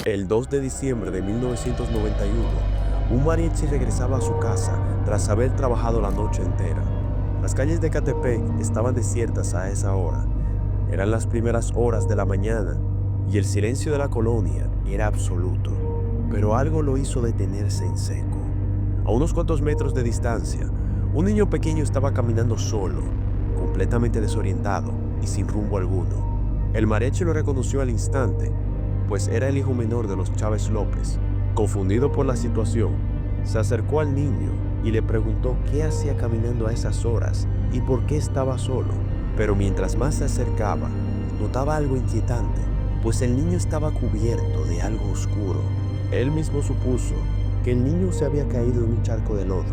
El 2 de diciembre de 1991, un mariachi regresaba a su casa tras haber trabajado la noche entera. Las calles de Ecatepec estaban desiertas a esa hora. Eran las primeras horas de la mañana y el silencio de la colonia era absoluto. Pero algo lo hizo detenerse en seco. A unos cuantos metros de distancia, un niño pequeño estaba caminando solo, completamente desorientado y sin rumbo alguno. El mariachi lo reconoció al instante, pues era el hijo menor de los Chávez López. Confundido por la situación, se acercó al niño y le preguntó qué hacía caminando a esas horas y por qué estaba solo. Pero mientras más se acercaba, notaba algo inquietante, pues el niño estaba cubierto de algo oscuro. Él mismo supuso que el niño se había caído en un charco de lodo,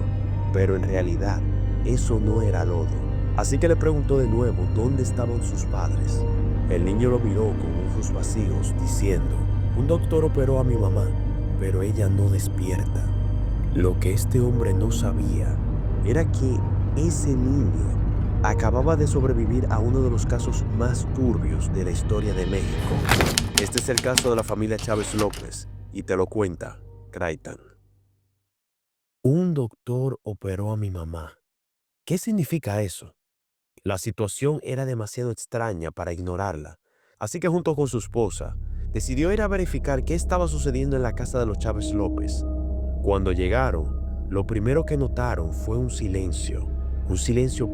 pero en realidad eso no era lodo. Así que le preguntó de nuevo dónde estaban sus padres. El niño lo miró con ojos vacíos, diciendo: un doctor operó a mi mamá, pero ella no despierta. Lo que este hombre no sabía era que ese niño acababa de sobrevivir a uno de los casos más turbios de la historia de México. Este es el caso de la familia Chávez López y te lo cuenta Kraitan. Un doctor operó a mi mamá. ¿Qué significa eso? La situación era demasiado extraña para ignorarla, así que junto con su esposa, decidió ir a verificar qué estaba sucediendo en la casa de los Chávez López. Cuando llegaron, lo primero que notaron fue un silencio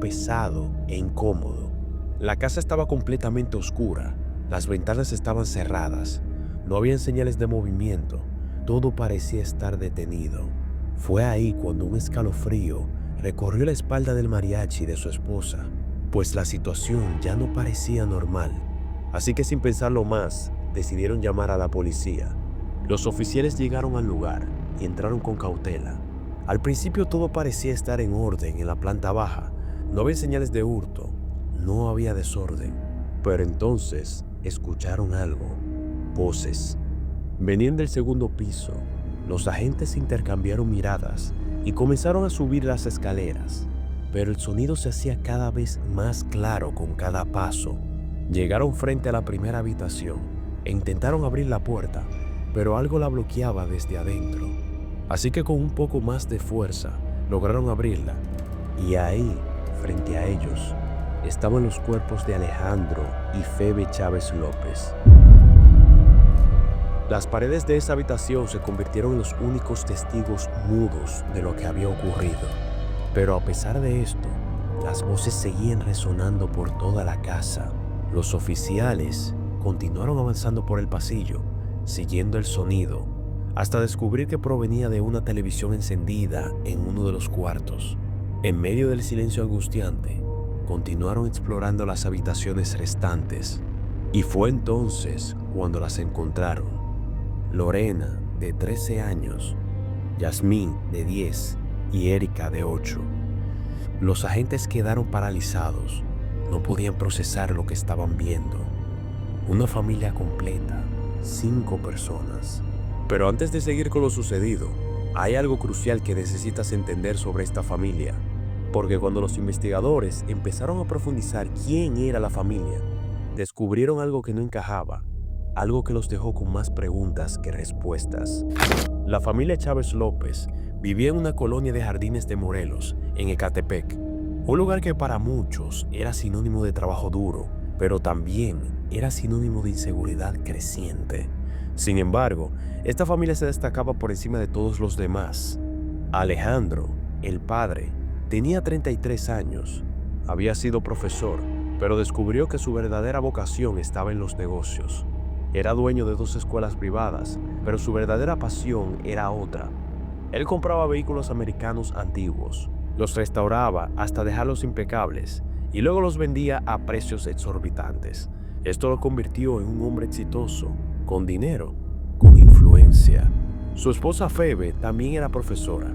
pesado e incómodo. La casa estaba completamente oscura, las ventanas estaban cerradas, no había señales de movimiento, todo parecía estar detenido. Fue ahí cuando un escalofrío recorrió la espalda del mariachi y de su esposa, pues la situación ya no parecía normal. Así que sin pensarlo más, decidieron llamar a la policía. Los oficiales llegaron al lugar y entraron con cautela. Al principio todo parecía estar en orden en la planta baja. No había señales de hurto, no había desorden. Pero entonces escucharon algo. Voces. Venían del segundo piso. Los agentes intercambiaron miradas y comenzaron a subir las escaleras. Pero el sonido se hacía cada vez más claro con cada paso. Llegaron frente a la primera habitación e intentaron abrir la puerta, pero algo la bloqueaba desde adentro. Así que con un poco más de fuerza lograron abrirla, y ahí, frente a ellos, estaban los cuerpos de Alejandro y Febe Chávez López. Las paredes de esa habitación se convirtieron en los únicos testigos mudos de lo que había ocurrido. Pero a pesar de esto, las voces seguían resonando por toda la casa. Los oficiales continuaron avanzando por el pasillo, siguiendo el sonido, hasta descubrir que provenía de una televisión encendida en uno de los cuartos. En medio del silencio angustiante, continuaron explorando las habitaciones restantes. Y fue entonces cuando las encontraron. Lorena, de 13 años, Yasmín, de 10, y Erika, de 8. Los agentes quedaron paralizados. No podían procesar lo que estaban viendo. Una familia completa, 5 personas. Pero antes de seguir con lo sucedido, hay algo crucial que necesitas entender sobre esta familia. Porque cuando los investigadores empezaron a profundizar quién era la familia, descubrieron algo que no encajaba, algo que los dejó con más preguntas que respuestas. La familia Chávez López vivía en una colonia de Jardines de Morelos, en Ecatepec, un lugar que para muchos era sinónimo de trabajo duro, pero también era sinónimo de inseguridad creciente. Sin embargo, esta familia se destacaba por encima de todos los demás. Alejandro, el padre, tenía 33 años, había sido profesor, pero descubrió que su verdadera vocación estaba en los negocios. Era dueño de 2 escuelas privadas, pero su verdadera pasión era otra. Él compraba vehículos americanos antiguos, los restauraba hasta dejarlos impecables y luego los vendía a precios exorbitantes. Esto lo convirtió en un hombre exitoso, con dinero, con influencia. Su esposa Febe también era profesora.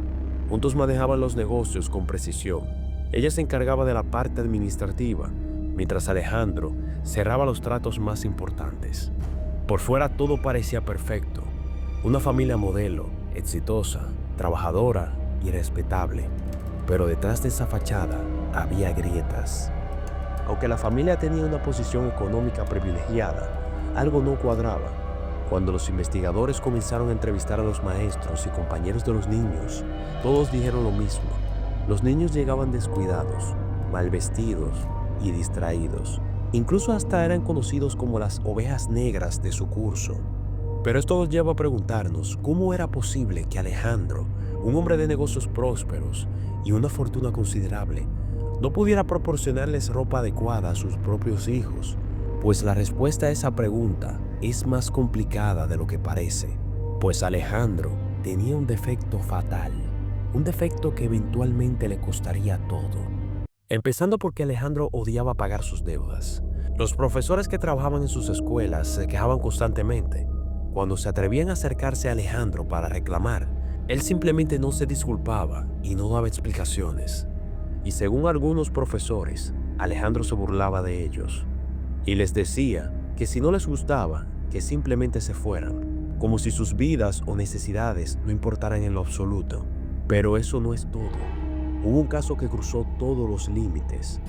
Juntos manejaban los negocios con precisión. Ella se encargaba de la parte administrativa, mientras Alejandro cerraba los tratos más importantes. Por fuera todo parecía perfecto. Una familia modelo, exitosa, trabajadora y respetable. Pero detrás de esa fachada había grietas. Aunque la familia tenía una posición económica privilegiada, algo no cuadraba. Cuando los investigadores comenzaron a entrevistar a los maestros y compañeros de los niños, todos dijeron lo mismo. Los niños llegaban descuidados, mal vestidos y distraídos. Incluso hasta eran conocidos como las ovejas negras de su curso. Pero esto nos lleva a preguntarnos cómo era posible que Alejandro, un hombre de negocios prósperos y una fortuna considerable, no pudiera proporcionarles ropa adecuada a sus propios hijos. Pues la respuesta a esa pregunta es más complicada de lo que parece. Pues Alejandro tenía un defecto fatal, un defecto que eventualmente le costaría todo. Empezando porque Alejandro odiaba pagar sus deudas. Los profesores que trabajaban en sus escuelas se quejaban constantemente. Cuando se atrevían a acercarse a Alejandro para reclamar, él simplemente no se disculpaba y no daba explicaciones. Y según algunos profesores, Alejandro se burlaba de ellos y les decía que si no les gustaba, que simplemente se fueran, como si sus vidas o necesidades no importaran en lo absoluto. Pero eso no es todo. Hubo un caso que cruzó todos los límites.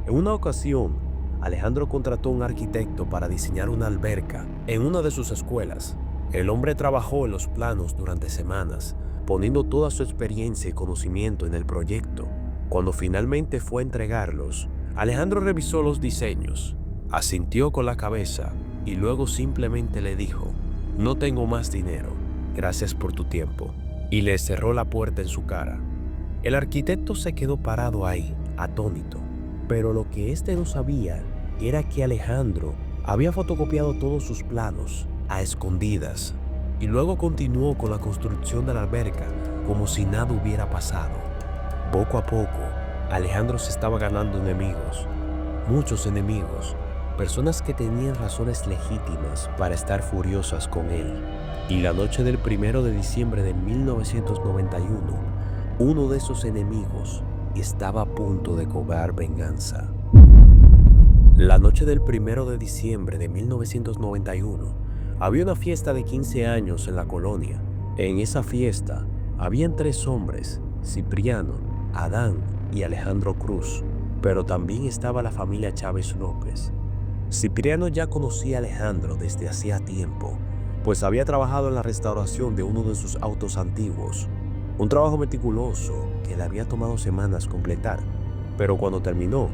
En una ocasión, Alejandro contrató a un arquitecto para diseñar una alberca en una de sus escuelas. El hombre trabajó en los planos durante semanas, poniendo toda su experiencia y conocimiento en el proyecto. Cuando finalmente fue a entregarlos, Alejandro revisó los diseños, asintió con la cabeza y luego simplemente le dijo: «No tengo más dinero, gracias por tu tiempo», y le cerró la puerta en su cara. El arquitecto se quedó parado ahí, atónito, pero lo que éste no sabía era que Alejandro había fotocopiado todos sus planos a escondidas y luego continuó con la construcción de la alberca como si nada hubiera pasado. Poco a poco, Alejandro se estaba ganando enemigos, muchos enemigos, personas que tenían razones legítimas para estar furiosas con él. Y la noche del 1 de diciembre de 1991, uno de esos enemigos estaba a punto de cobrar venganza. La noche del 1 de diciembre de 1991, había una fiesta de 15 años en la colonia. En esa fiesta, habían 3 hombres, Cipriano, Adán y Alejandro Cruz, pero también estaba la familia Chávez López. Cipriano ya conocía a Alejandro desde hacía tiempo, pues había trabajado en la restauración de uno de sus autos antiguos, un trabajo meticuloso que le había tomado semanas completar, pero cuando terminó,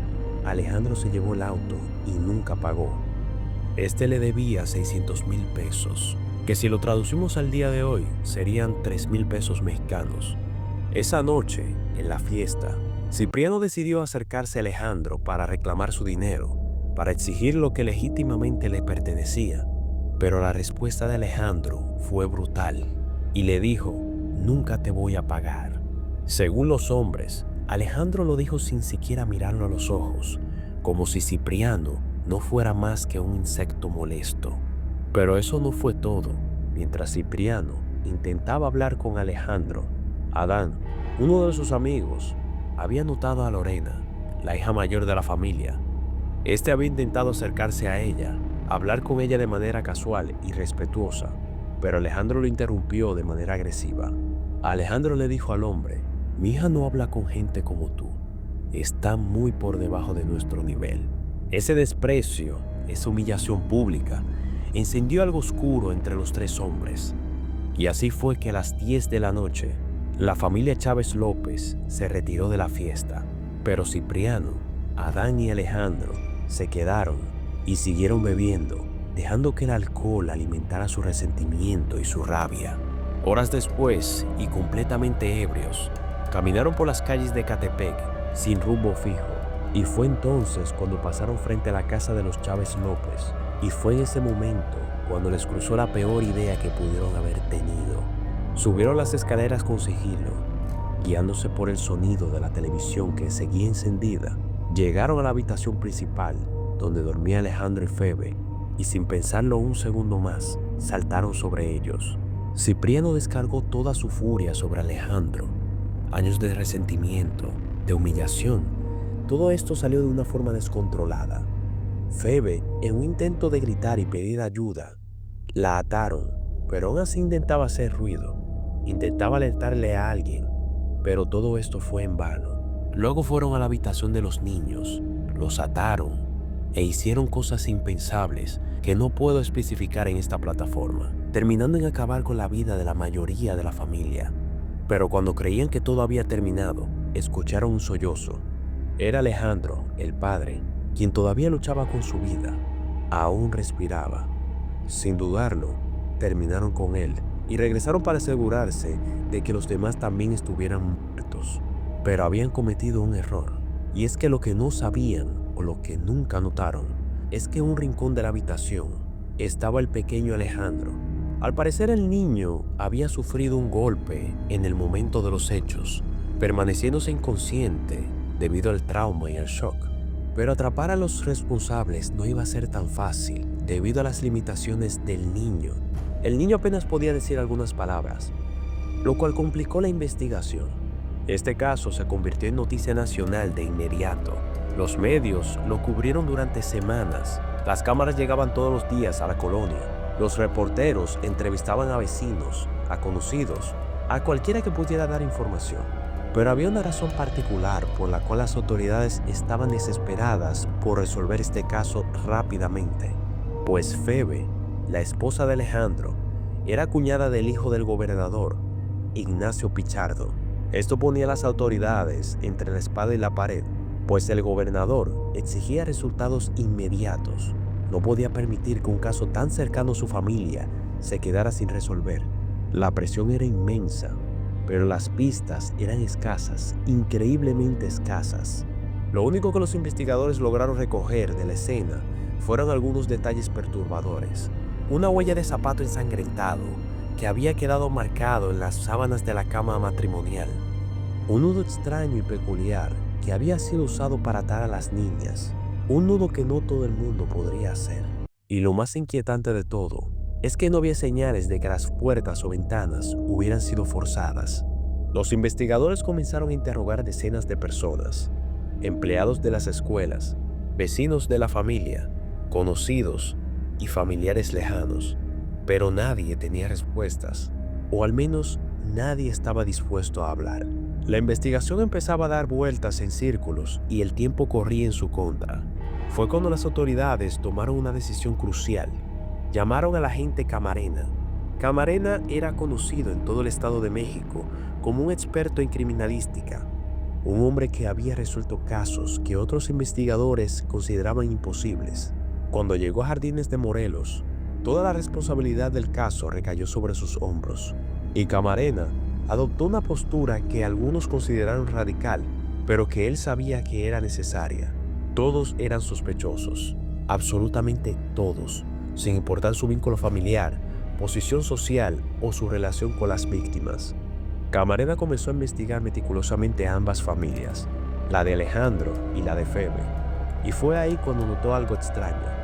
Alejandro se llevó el auto y nunca pagó. Este le debía 600,000 pesos, que si lo traducimos al día de hoy serían 3,000 pesos mexicanos. Esa noche, en la fiesta, Cipriano decidió acercarse a Alejandro para reclamar su dinero, para exigir lo que legítimamente le pertenecía. Pero la respuesta de Alejandro fue brutal y le dijo: «Nunca te voy a pagar». Según los hombres, Alejandro lo dijo sin siquiera mirarlo a los ojos, como si Cipriano no fuera más que un insecto molesto. Pero eso no fue todo. Mientras Cipriano intentaba hablar con Alejandro, Adán, uno de sus amigos, había notado a Lorena, la hija mayor de la familia. Este había intentado acercarse a ella, hablar con ella de manera casual y respetuosa, pero Alejandro lo interrumpió de manera agresiva. Alejandro le dijo al hombre: «Mi hija no habla con gente como tú. Está muy por debajo de nuestro nivel». Ese desprecio, esa humillación pública, encendió algo oscuro entre los 3 hombres. Y así fue que a las 10 de la noche, la familia Chávez López se retiró de la fiesta, pero Cipriano, Adán y Alejandro se quedaron y siguieron bebiendo, dejando que el alcohol alimentara su resentimiento y su rabia. Horas después, y completamente ebrios, caminaron por las calles de Ecatepec sin rumbo fijo, y fue entonces cuando pasaron frente a la casa de los Chávez López, y fue en ese momento cuando les cruzó la peor idea que pudieron haber tenido. Subieron las escaleras con sigilo, guiándose por el sonido de la televisión que seguía encendida. Llegaron a la habitación principal, donde dormía Alejandro y Febe, y sin pensarlo un segundo más, saltaron sobre ellos. Cipriano descargó toda su furia sobre Alejandro. Años de resentimiento, de humillación, todo esto salió de una forma descontrolada. Febe, en un intento de gritar y pedir ayuda, la ataron, pero aún así intentaba hacer ruido. Intentaba alertarle a alguien, pero todo esto fue en vano. Luego fueron a la habitación de los niños, los ataron e hicieron cosas impensables que no puedo especificar en esta plataforma, terminando en acabar con la vida de la mayoría de la familia. Pero cuando creían que todo había terminado, escucharon un sollozo. Era Alejandro, el padre, quien todavía luchaba con su vida. Aún respiraba. Sin dudarlo, terminaron con él y regresaron para asegurarse de que los demás también estuvieran muertos. Pero habían cometido un error, y es que lo que no sabían o lo que nunca notaron es que en un rincón de la habitación estaba el pequeño Alejandro. Al parecer el niño había sufrido un golpe en el momento de los hechos, permaneciéndose inconsciente debido al trauma y al shock. Pero atrapar a los responsables no iba a ser tan fácil debido a las limitaciones del niño. El niño apenas podía decir algunas palabras, lo cual complicó la investigación. Este caso se convirtió en noticia nacional de inmediato. Los medios lo cubrieron durante semanas. Las cámaras llegaban todos los días a la colonia. Los reporteros entrevistaban a vecinos, a conocidos, a cualquiera que pudiera dar información. Pero había una razón particular por la cual las autoridades estaban desesperadas por resolver este caso rápidamente. Pues Febe, la esposa de Alejandro, era cuñada del hijo del gobernador, Ignacio Pichardo. Esto ponía a las autoridades entre la espada y la pared, pues el gobernador exigía resultados inmediatos. No podía permitir que un caso tan cercano a su familia se quedara sin resolver. La presión era inmensa, pero las pistas eran escasas, increíblemente escasas. Lo único que los investigadores lograron recoger de la escena fueron algunos detalles perturbadores. Una huella de zapato ensangrentado que había quedado marcado en las sábanas de la cama matrimonial. Un nudo extraño y peculiar que había sido usado para atar a las niñas. Un nudo que no todo el mundo podría hacer. Y lo más inquietante de todo es que no había señales de que las puertas o ventanas hubieran sido forzadas. Los investigadores comenzaron a interrogar decenas de personas, empleados de las escuelas, vecinos de la familia, conocidos y familiares lejanos, pero nadie tenía respuestas, o al menos nadie estaba dispuesto a hablar. La investigación empezaba a dar vueltas en círculos y el tiempo corría en su contra. Fue cuando las autoridades tomaron una decisión crucial. Llamaron al agente Camarena. Camarena era conocido en todo el estado de México como un experto en criminalística, un hombre que había resuelto casos que otros investigadores consideraban imposibles. Cuando llegó a Jardines de Morelos, toda la responsabilidad del caso recayó sobre sus hombros, y Camarena adoptó una postura que algunos consideraron radical, pero que él sabía que era necesaria. Todos eran sospechosos, absolutamente todos, sin importar su vínculo familiar, posición social o su relación con las víctimas. Camarena comenzó a investigar meticulosamente a ambas familias, la de Alejandro y la de Febe, y fue ahí cuando notó algo extraño.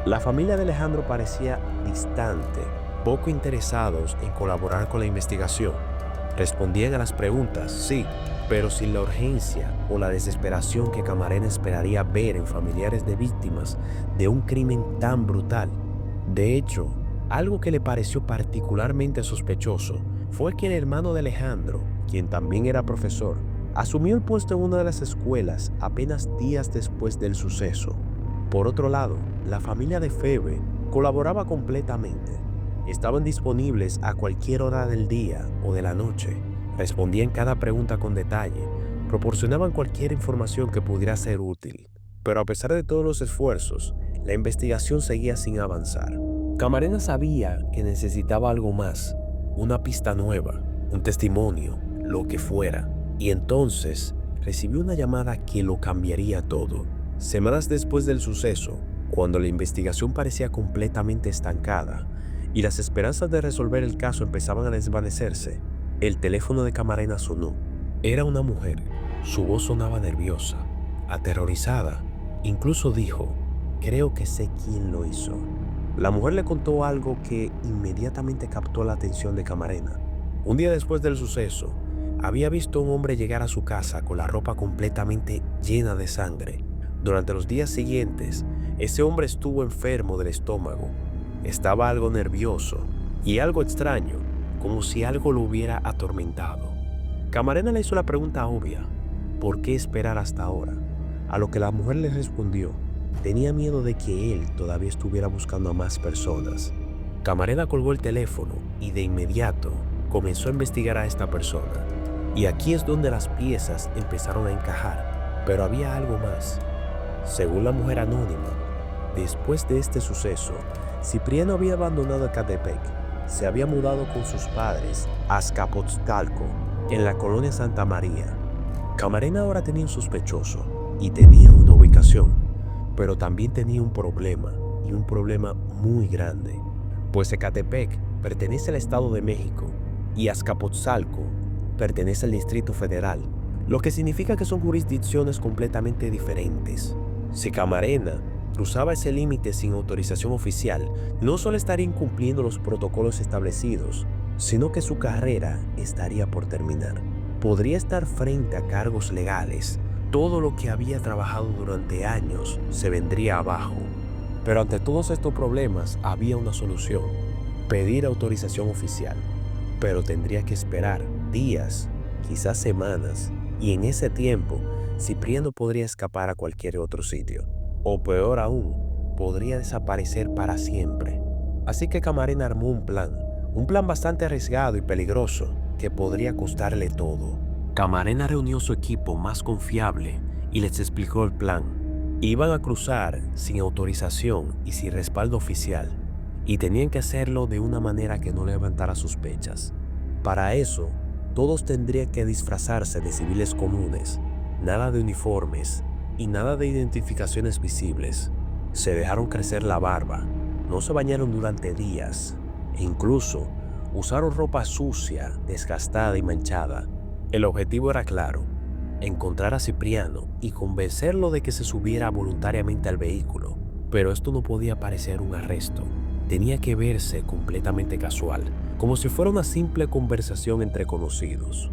La familia de Alejandro parecía distante, poco interesados en colaborar con la investigación. Respondían a las preguntas, sí, pero sin la urgencia o la desesperación que Camarena esperaría ver en familiares de víctimas de un crimen tan brutal. De hecho, algo que le pareció particularmente sospechoso fue que el hermano de Alejandro, quien también era profesor, asumió el puesto en una de las escuelas apenas días después del suceso. Por otro lado, la familia de Febe colaboraba completamente. Estaban disponibles a cualquier hora del día o de la noche, respondían cada pregunta con detalle, proporcionaban cualquier información que pudiera ser útil. Pero a pesar de todos los esfuerzos, la investigación seguía sin avanzar. Camarena sabía que necesitaba algo más, una pista nueva, un testimonio, lo que fuera. Y entonces recibió una llamada que lo cambiaría todo. Semanas después del suceso, cuando la investigación parecía completamente estancada y las esperanzas de resolver el caso empezaban a desvanecerse, el teléfono de Camarena sonó. Era una mujer. Su voz sonaba nerviosa, aterrorizada. Incluso dijo, «Creo que sé quién lo hizo». La mujer le contó algo que inmediatamente captó la atención de Camarena. Un día después del suceso, había visto a un hombre llegar a su casa con la ropa completamente llena de sangre. Durante los días siguientes, ese hombre estuvo enfermo del estómago. Estaba algo nervioso y algo extraño, como si algo lo hubiera atormentado. Camarena le hizo la pregunta obvia, ¿por qué esperar hasta ahora? A lo que la mujer le respondió, tenía miedo de que él todavía estuviera buscando a más personas. Camarena colgó el teléfono y de inmediato comenzó a investigar a esta persona. Y aquí es donde las piezas empezaron a encajar, pero había algo más. Según la mujer anónima, después de este suceso, Cipriano había abandonado Ecatepec, se había mudado con sus padres a Azcapotzalco, en la colonia Santa María. Camarena ahora tenía un sospechoso y tenía una ubicación, pero también tenía un problema, y un problema muy grande, pues Ecatepec pertenece al Estado de México y Azcapotzalco pertenece al Distrito Federal, lo que significa que son jurisdicciones completamente diferentes. Si Camarena cruzaba ese límite sin autorización oficial, no solo estaría incumpliendo los protocolos establecidos, sino que su carrera estaría por terminar. Podría estar frente a cargos legales. Todo lo que había trabajado durante años se vendría abajo. Pero ante todos estos problemas había una solución: pedir autorización oficial. Pero tendría que esperar días, quizás semanas, y en ese tiempo Cipriano podría escapar a cualquier otro sitio. O peor aún, podría desaparecer para siempre. Así que Camarena armó un plan bastante arriesgado y peligroso que podría costarle todo. Camarena reunió su equipo más confiable y les explicó el plan. Iban a cruzar sin autorización y sin respaldo oficial, y tenían que hacerlo de una manera que no levantara sospechas. Para eso, todos tendrían que disfrazarse de civiles comunes, nada de uniformes y nada de identificaciones visibles. Se dejaron crecer la barba, no se bañaron durante días e incluso usaron ropa sucia, desgastada y manchada. El objetivo era claro: encontrar a Cipriano y convencerlo de que se subiera voluntariamente al vehículo. Pero esto no podía parecer un arresto. Tenía que verse completamente casual, como si fuera una simple conversación entre conocidos.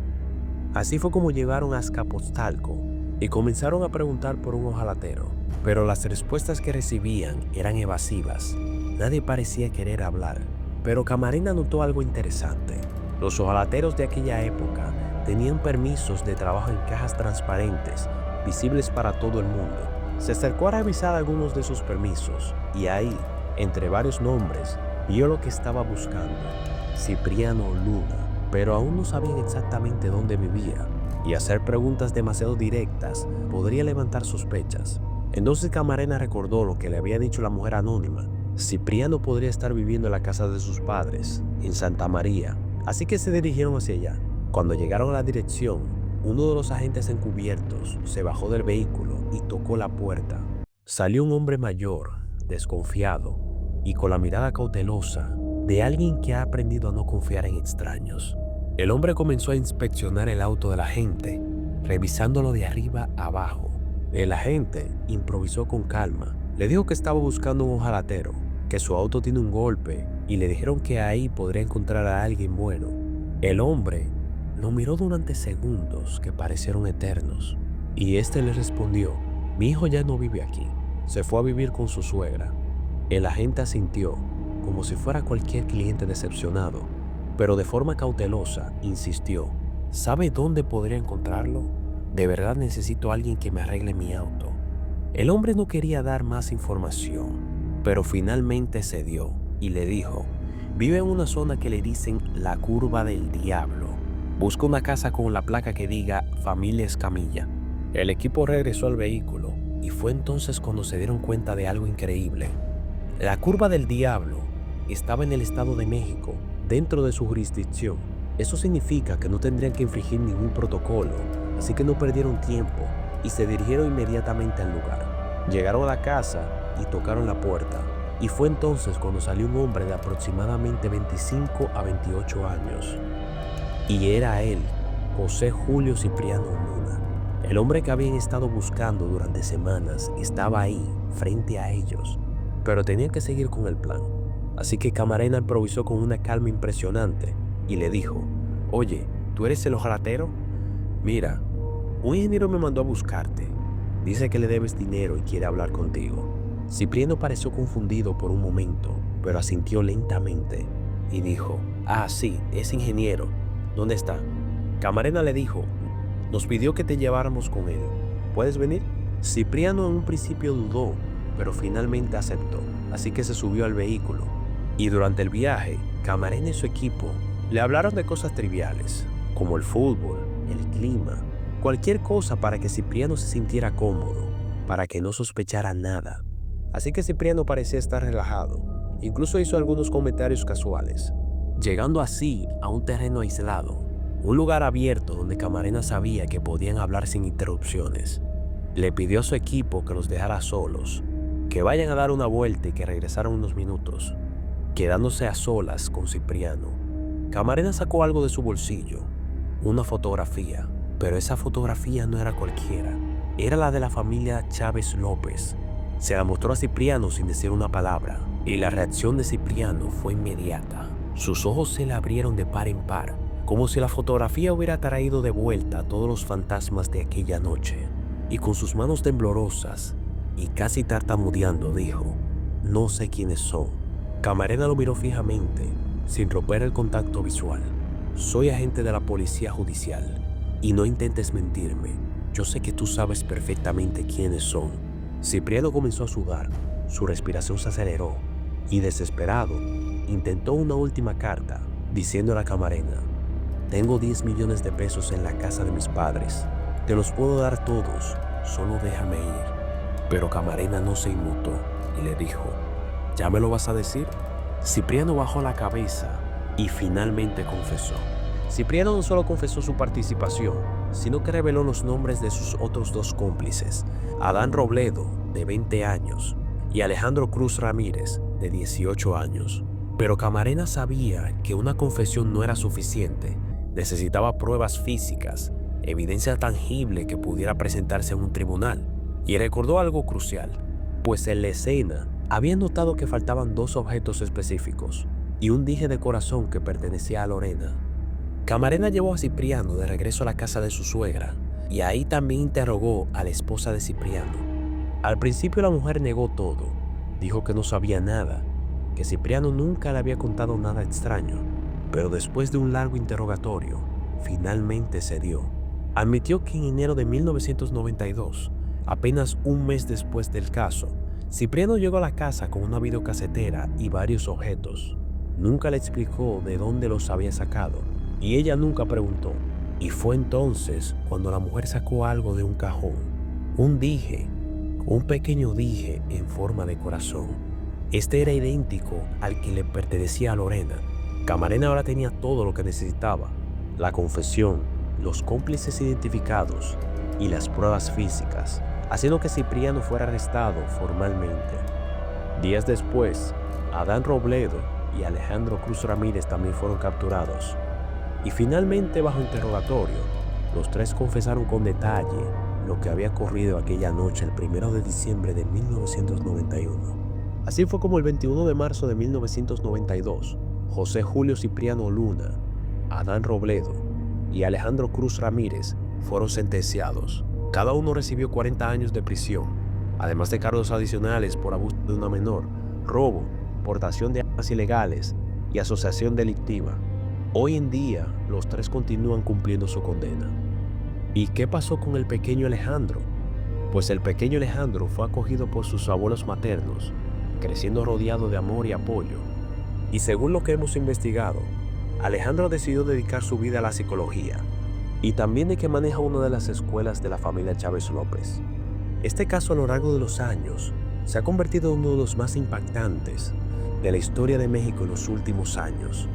Así fue como llegaron a Azcapotzalco y comenzaron a preguntar por un ojalatero, pero las respuestas que recibían eran evasivas. Nadie parecía querer hablar, pero Camarena notó algo interesante. Los ojalateros de aquella época tenían permisos de trabajo en cajas transparentes, visibles para todo el mundo. Se acercó a revisar algunos de sus permisos y ahí, entre varios nombres, vio lo que estaba buscando: Cipriano Luna. Pero aún no sabían exactamente dónde vivía, y hacer preguntas demasiado directas podría levantar sospechas. Entonces Camarena recordó lo que le había dicho la mujer anónima: Cipriano podría estar viviendo en la casa de sus padres, en Santa María. Así que se dirigieron hacia allá. Cuando llegaron a la dirección, uno de los agentes encubiertos se bajó del vehículo y tocó la puerta. Salió un hombre mayor, desconfiado y con la mirada cautelosa de alguien que ha aprendido a no confiar en extraños. El hombre comenzó a inspeccionar el auto del agente, revisándolo de arriba a abajo. El agente improvisó con calma. Le dijo que estaba buscando un ojalatero, que su auto tiene un golpe, y le dijeron que ahí podría encontrar a alguien bueno. El hombre lo miró durante segundos que parecieron eternos, y este le respondió: mi hijo ya no vive aquí, se fue a vivir con su suegra. El agente asintió, como si fuera cualquier cliente decepcionado, pero de forma cautelosa insistió: ¿sabe dónde podría encontrarlo? De verdad necesito a alguien que me arregle mi auto. El hombre no quería dar más información, pero finalmente cedió y le dijo: vive en una zona que le dicen la Curva del Diablo. Busca una casa con la placa que diga Familia Escamilla. El equipo regresó al vehículo y fue entonces cuando se dieron cuenta de algo increíble. La Curva del Diablo estaba en el Estado de México, dentro de su jurisdicción. Eso significa que no tendrían que infringir ningún protocolo, así que no perdieron tiempo y se dirigieron inmediatamente al lugar. Llegaron a la casa y tocaron la puerta, y fue entonces cuando salió un hombre de aproximadamente 25 a 28 años. Y era él, José Julio Cipriano Luna. El hombre que habían estado buscando durante semanas estaba ahí, frente a ellos, pero tenían que seguir con el plan. Así que Camarena improvisó con una calma impresionante y le dijo: oye, ¿tú eres el ojalatero? Mira, un ingeniero me mandó a buscarte. Dice que le debes dinero y quiere hablar contigo. Cipriano pareció confundido por un momento, pero asintió lentamente y dijo: ah, sí, es ingeniero. ¿Dónde está? Camarena le dijo: nos pidió que te lleváramos con él. ¿Puedes venir? Cipriano en un principio dudó, pero finalmente aceptó, así que se subió al vehículo. Y durante el viaje, Camarena y su equipo le hablaron de cosas triviales, como el fútbol, el clima, cualquier cosa para que Cipriano se sintiera cómodo, para que no sospechara nada. Así que Cipriano parecía estar relajado, incluso hizo algunos comentarios casuales, llegando así a un terreno aislado, un lugar abierto donde Camarena sabía que podían hablar sin interrupciones. Le pidió a su equipo que los dejara solos, que vayan a dar una vuelta y que regresaran unos minutos. Quedándose a solas con Cipriano, Camarena sacó algo de su bolsillo, una fotografía, pero esa fotografía no era cualquiera, era la de la familia Chávez López. Se la mostró a Cipriano sin decir una palabra, y la reacción de Cipriano fue inmediata. Sus ojos se le abrieron de par en par, como si la fotografía hubiera traído de vuelta a todos los fantasmas de aquella noche. Y con sus manos temblorosas y casi tartamudeando dijo: «No sé quiénes son». Camarena lo miró fijamente, sin romper el contacto visual. «Soy agente de la policía judicial, y no intentes mentirme. Yo sé que tú sabes perfectamente quiénes son». Cipriano comenzó a sudar, su respiración se aceleró, y desesperado, intentó una última carta, diciéndole a Camarena: «Tengo 10 millones de pesos en la casa de mis padres. Te los puedo dar todos, solo déjame ir». Pero Camarena no se inmutó y le dijo: «¿Ya me lo vas a decir?». Cipriano bajó la cabeza y finalmente confesó. Cipriano no solo confesó su participación, sino que reveló los nombres de sus otros dos cómplices, Adán Robledo, de 20 años, y Alejandro Cruz Ramírez, de 18 años. Pero Camarena sabía que una confesión no era suficiente, necesitaba pruebas físicas, evidencia tangible que pudiera presentarse en un tribunal. Y recordó algo crucial, pues en la escena había notado que faltaban 2 objetos específicos y un dije de corazón que pertenecía a Lorena. Camarena llevó a Cipriano de regreso a la casa de su suegra y ahí también interrogó a la esposa de Cipriano. Al principio la mujer negó todo, dijo que no sabía nada, que Cipriano nunca le había contado nada extraño, pero después de un largo interrogatorio, finalmente cedió. Admitió que en enero de 1992, apenas un mes después del caso, Cipriano llegó a la casa con una videocasetera y varios objetos. Nunca le explicó de dónde los había sacado y ella nunca preguntó. Y fue entonces cuando la mujer sacó algo de un cajón, un dije, un pequeño dije en forma de corazón. Este era idéntico al que le pertenecía a Lorena. Camarena ahora tenía todo lo que necesitaba: la confesión, los cómplices identificados y las pruebas físicas, haciendo que Cipriano fuera arrestado formalmente. Días después, Adán Robledo y Alejandro Cruz Ramírez también fueron capturados. Y finalmente, bajo interrogatorio, los 3 confesaron con detalle lo que había ocurrido aquella noche el 1 de diciembre de 1991. Así fue como el 21 de marzo de 1992, José Julio Cipriano Luna, Adán Robledo y Alejandro Cruz Ramírez fueron sentenciados. Cada uno recibió 40 años de prisión, además de cargos adicionales por abuso de una menor, robo, portación de armas ilegales y asociación delictiva. Hoy en día, los 3 continúan cumpliendo su condena. ¿Y qué pasó con el pequeño Alejandro? Pues el pequeño Alejandro fue acogido por sus abuelos maternos, creciendo rodeado de amor y apoyo. Y según lo que hemos investigado, Alejandro decidió dedicar su vida a la psicología, y también de que maneja una de las escuelas de la familia Chávez López. Este caso a lo largo de los años se ha convertido en uno de los más impactantes de la historia de México en los últimos años.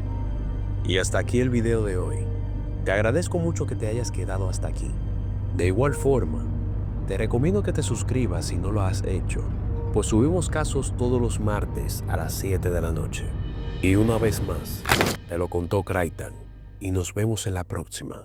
Y hasta aquí el video de hoy. Te agradezco mucho que te hayas quedado hasta aquí. De igual forma, te recomiendo que te suscribas si no lo has hecho, pues subimos casos todos los martes a las 7 de la noche. Y una vez más, te lo contó Kraitan, y nos vemos en la próxima.